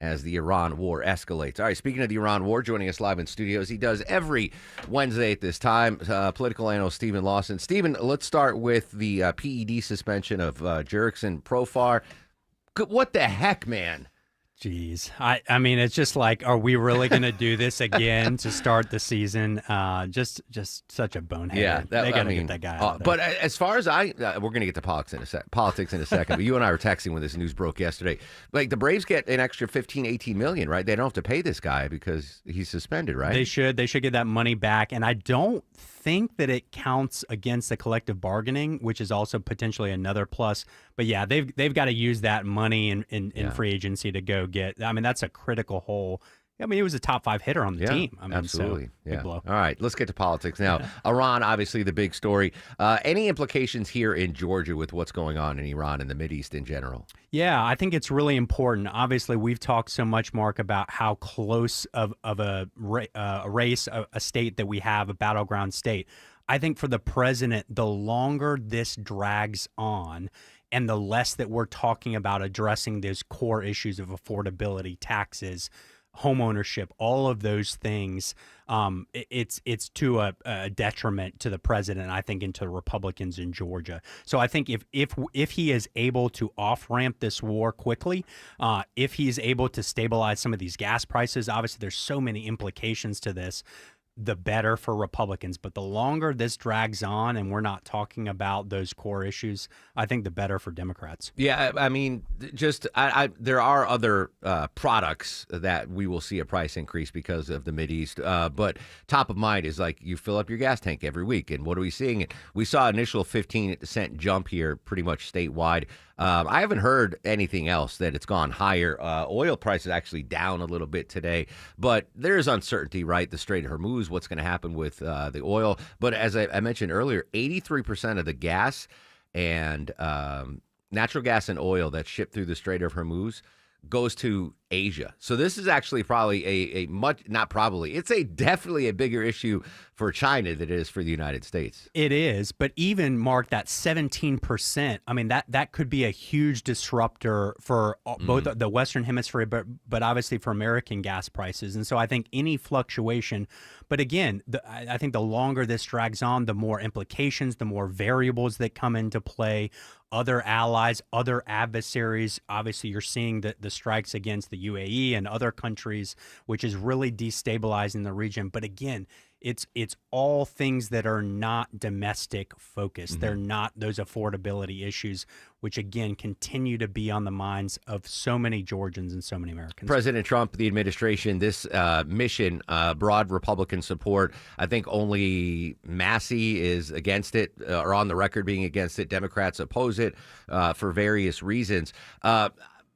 as the Iran war escalates. All right, speaking of the Iran war, joining us live in studios, he does every Wednesday at this time, political analyst Stephen Lawson. Stephen, let's start with the PED suspension of Jurickson Profar. What the heck, man? Jeez. I mean, it's just like, are we really going to do this again to start the season? Just such a bonehead. Yeah, they got to get that guy out of there. But as far as we're going to get to politics in a second, but you and I were texting when this news broke yesterday. Like, the Braves get an extra 15, 18 million, right? They don't have to pay this guy because he's suspended, right? They should get that money back. And I don't think that it counts against the collective bargaining, which is also potentially another plus. But yeah, they've got to use that money in free agency to go get. I mean, that's a critical hole. I mean, he was a top 5 hitter on the team. I mean, absolutely. So, yeah. big blow. All right, let's get to politics now. Iran, obviously the big story. Any implications here in Georgia with what's going on in Iran and the Mideast in general? Yeah, I think it's really important. Obviously, we've talked so much, Mark, about how close of a race, a state that we have, a battleground state. I think for the president, the longer this drags on and the less that we're talking about addressing those core issues of affordability, taxes, homeownership, all of those things, it's to a detriment to the president, I think, and to Republicans in Georgia. So I think if he is able to off-ramp this war quickly, if he's able to stabilize some of these gas prices, obviously there's so many implications to this, the better for Republicans. But the longer this drags on and we're not talking about those core issues, I think the better for Democrats. Yeah, I mean, there are other products that we will see a price increase because of the Mideast. But top of mind is, like, you fill up your gas tank every week. And what are we seeing? We saw initial 15-cent jump here pretty much statewide. I haven't heard anything else that it's gone higher. Oil prices actually down a little bit today, but there is uncertainty, right? The Strait of Hormuz, what's going to happen with the oil. But as I mentioned earlier, 83% of the gas and natural gas and oil that's shipped through the Strait of Hormuz goes to Asia. So this is actually probably it's definitely a bigger issue for China than it is for the United States. It is, but even, Mark, that 17%, I mean, that could be a huge disruptor for both the Western Hemisphere, but obviously for American gas prices. And so I think any fluctuation, but again, I think the longer this drags on, the more implications, the more variables that come into play, other allies, other adversaries. Obviously, you're seeing the strikes against the UAE and other countries, which is really destabilizing the region. But again, it's all things that are not domestic focused. They're not those affordability issues, which again continue to be on the minds of so many Georgians and so many Americans. President Trump, the administration, this mission, broad Republican support. I think only Massey is against it, or on the record being against it. Democrats oppose it for various reasons.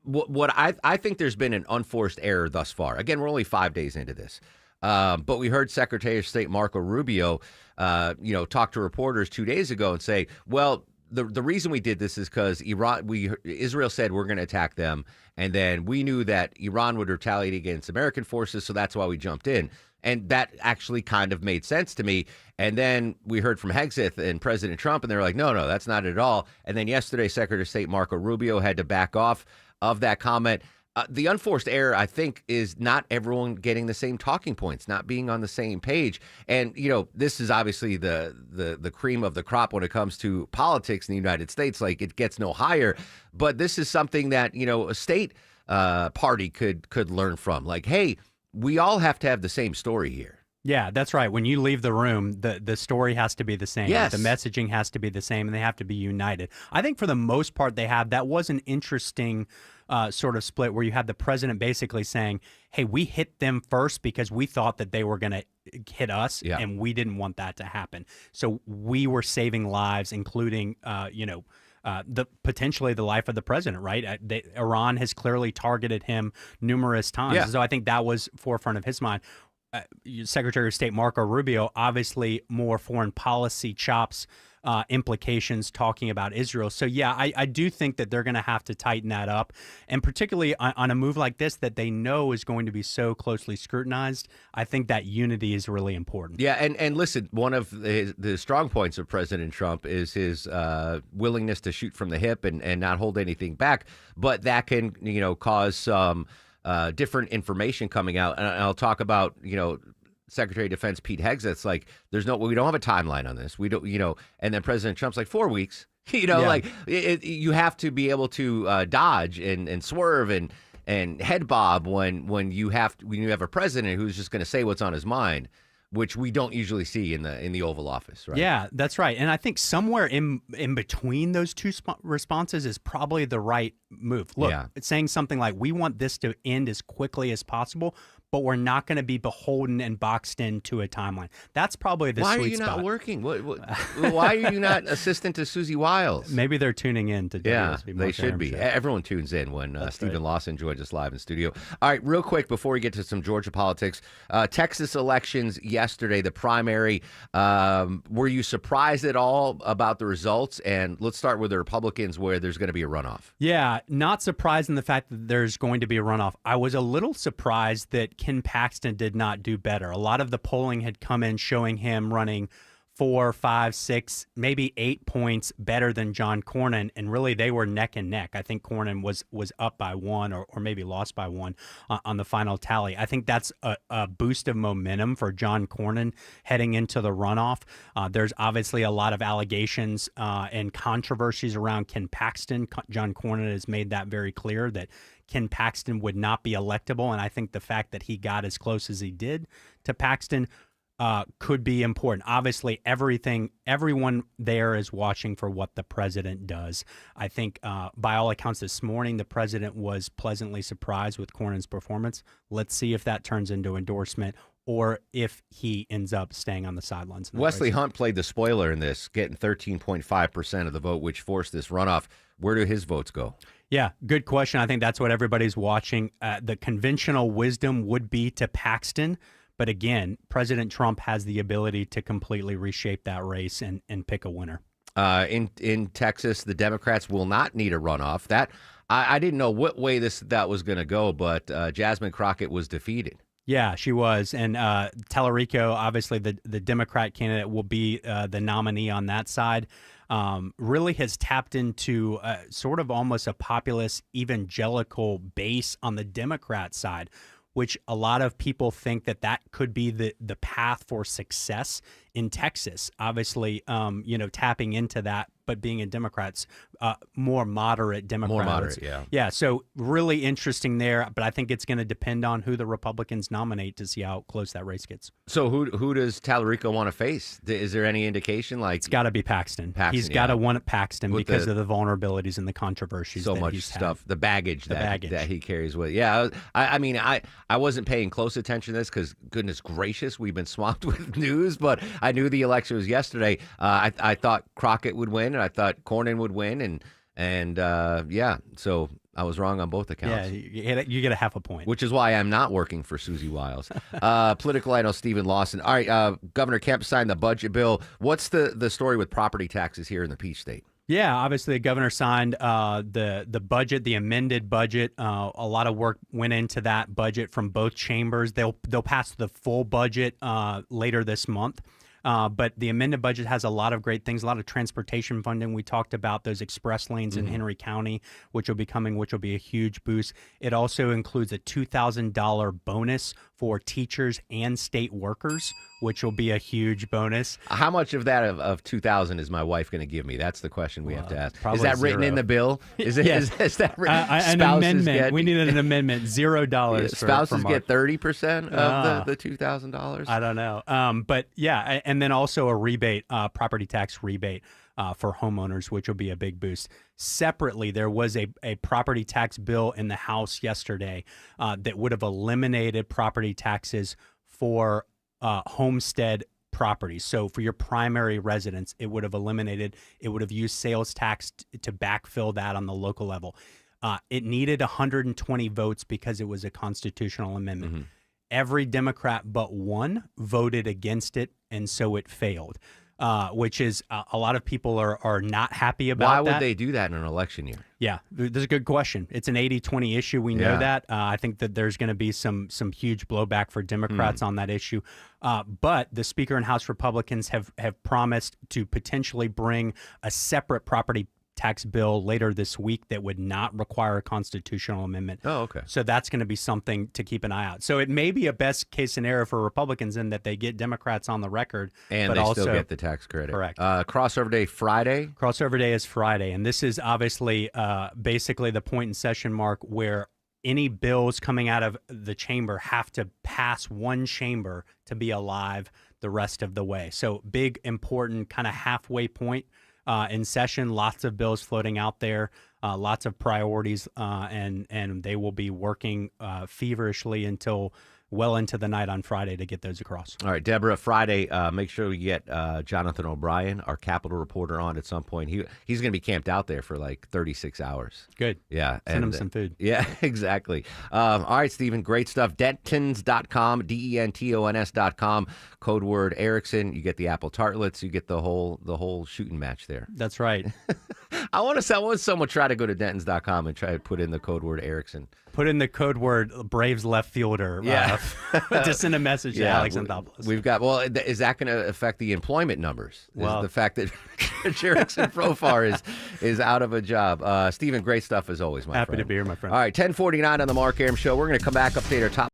What I think there's been an unforced error thus far. Again, we're only 5 days into this. But we heard Secretary of State Marco Rubio, talk to reporters 2 days ago and say, well, the reason we did this is because Israel said we're going to attack them. And then we knew that Iran would retaliate against American forces. So that's why we jumped in. And that actually kind of made sense to me. And then we heard from Hegseth and President Trump, and they were like, no, that's not it at all. And then yesterday, Secretary of State Marco Rubio had to back off of that comment. The unforced error, I think, is not everyone getting the same talking points, not being on the same page. And, this is obviously the cream of the crop when it comes to politics in the United States. Like, it gets no higher. But this is something that, a state party could learn from. Like, hey, we all have to have the same story here. Yeah, that's right. When you leave the room, the story has to be the same. Yes. The messaging has to be the same, and they have to be united. I think for the most part they have. That was an interesting sort of split where you had the president basically saying, hey, we hit them first because we thought that they were going to hit us, and we didn't want that to happen. So we were saving lives, including, potentially the life of the president, right? Iran has clearly targeted him numerous times. Yeah. So I think that was forefront of his mind. Secretary of State Marco Rubio, obviously more foreign policy chops, implications talking about Israel. So, yeah, I do think that they're going to have to tighten that up. And particularly on a move like this that they know is going to be so closely scrutinized, I think that unity is really important. Yeah, and listen, one of the strong points of President Trump is his willingness to shoot from the hip and not hold anything back. But that can, cause some different information coming out, and I'll talk about Secretary of Defense Pete Hegseth's like, we don't have a timeline on this. We don't, and then President Trump's like 4 weeks. Like you have to be able to dodge and swerve and head bob when you have a president who's just going to say what's on his mind, which we don't usually see in the Oval Office, right? Yeah, that's right. And I think somewhere in between those two responses is probably the right move. Look, it's saying something like, we want this to end as quickly as possible, but we're not going to be beholden and boxed into a timeline. That's probably the sweet spot. Why are you not working? Why are you not assistant to Susie Wiles? Maybe they're tuning in to WSB. They should be. Everyone tunes in when Stephen Lawson joins us live in studio. All right, real quick before we get to some Georgia politics, Texas elections yesterday, the primary. Were you surprised at all about the results? And let's start with the Republicans, where there's going to be a runoff. Yeah, not surprised in the fact that there's going to be a runoff. I was a little surprised that Ken Paxton did not do better. A lot of the polling had come in showing him running 4, 5, 6, maybe 8 points better than John Cornyn, and really they were neck and neck. I think Cornyn was up by 1 or maybe lost by 1 on the final tally. I think that's a boost of momentum for John Cornyn heading into the runoff. There's obviously a lot of allegations and controversies around Ken Paxton. John Cornyn has made that very clear that Ken Paxton would not be electable, and I think the fact that he got as close as he did to Paxton could be important. Obviously, everyone there is watching for what the president does. I think, by all accounts, this morning the president was pleasantly surprised with Cornyn's performance. Let's see if that turns into endorsement, or if he ends up staying on the sidelines. Wesley Hunt played the spoiler in this, getting 13.5% of the vote, which forced this runoff. Where do his votes go? Yeah, good question. I think that's what everybody's watching. The conventional wisdom would be to Paxton. But again, President Trump has the ability to completely reshape that race and pick a winner. In Texas, the Democrats will not need a runoff. That I didn't know what way that was going to go, but Jasmine Crockett was defeated. Yeah, she was. And Tallarico, obviously the Democrat candidate, will be the nominee on that side. Really has tapped into sort of almost a populist evangelical base on the Democrat side, which a lot of people think that could be the path for success in Texas. Obviously, tapping into that, but being a Democrats, more moderate Democrats. More moderate, yeah. Yeah, so really interesting there, but I think it's going to depend on who the Republicans nominate to see how close that race gets. So who does Tallarico want to face? Is there any indication? Like, it's got to be Paxton. He's got to want Paxton because of the vulnerabilities and the controversies. So much stuff, the baggage that he carries with. Yeah, I wasn't paying close attention to this because, goodness gracious, we've been swamped with news, but I knew the election was yesterday. I thought Crockett would win, and I thought Cornyn would win, and so I was wrong on both accounts. Yeah, you get a half a point. Which is why I'm not working for Susie Wiles. Political analyst Stephen Lawson. All right, Governor Kemp signed the budget bill. What's the story with property taxes here in the Peach State? Yeah, obviously the governor signed the budget, the amended budget. A lot of work went into that budget from both chambers. They'll pass the full budget later this month. But the amended budget has a lot of great things, a lot of transportation funding. We talked about those express lanes in Henry County, which will be coming, which will be a huge boost. It also includes a $2,000 bonus for teachers and state workers, which will be a huge bonus. How much of that of $2,000 is my wife going to give me? That's the question we have to ask. Is that written in the bill? Is it? Yes. Is that written? An amendment. We needed an amendment. $0. Spouses get 30% of the $2,000. I don't know. But yeah, and then also a rebate, property tax rebate for homeowners, which will be a big boost. Separately, there was a property tax bill in the House yesterday that would have eliminated property taxes for homestead properties. So for your primary residence, it would have eliminated, it would have used sales tax to backfill that on the local level. It needed 120 votes because it was a constitutional amendment. Mm-hmm. Every Democrat but one voted against it, and so it failed. Which is a lot of people are not happy about that. Why would they do that in an election year? Yeah, that's a good question. It's an 80-20 issue. We know that. I think that there's going to be some huge blowback for Democrats on that issue. But the Speaker and House Republicans have promised to potentially bring a separate property tax bill later this week that would not require a constitutional amendment. Oh, okay. So that's going to be something to keep an eye out. So it may be a best case scenario for Republicans in that they get Democrats on the record, And but they also still get the tax credit. Correct. Crossover day Friday. Crossover day is Friday, and this is obviously basically the point in session, Mark, where any bills coming out of the chamber have to pass one chamber to be alive the rest of the way. So big, important kind of halfway point in session. Lots of bills floating out there, lots of priorities, and they will be working feverishly until well into the night on Friday to get those across. All right, Deborah, Friday, make sure we get Jonathan O'Brien, our Capitol reporter, on at some point. He's going to be camped out there for like 36 hours. Good. Yeah. Send him some food. Yeah, exactly. All right, Stephen, great stuff. Dentons.com, DENTONS.com, code word Erickson. You get the apple tartlets. You get the whole shooting match there. That's right. I want someone try to go to Dentons.com and try to put in the code word Erickson. Put in the code word Braves left fielder. Yeah. To send a message to Alex Anthopoulos. We've got, is that going to affect the employment numbers? Well, the fact that Jerickson Profar is out of a job. Stephen, great stuff as always, my friend. Happy to be here, my friend. All right, 10:49 on the Mark Arum Show. We're going to come back, update our top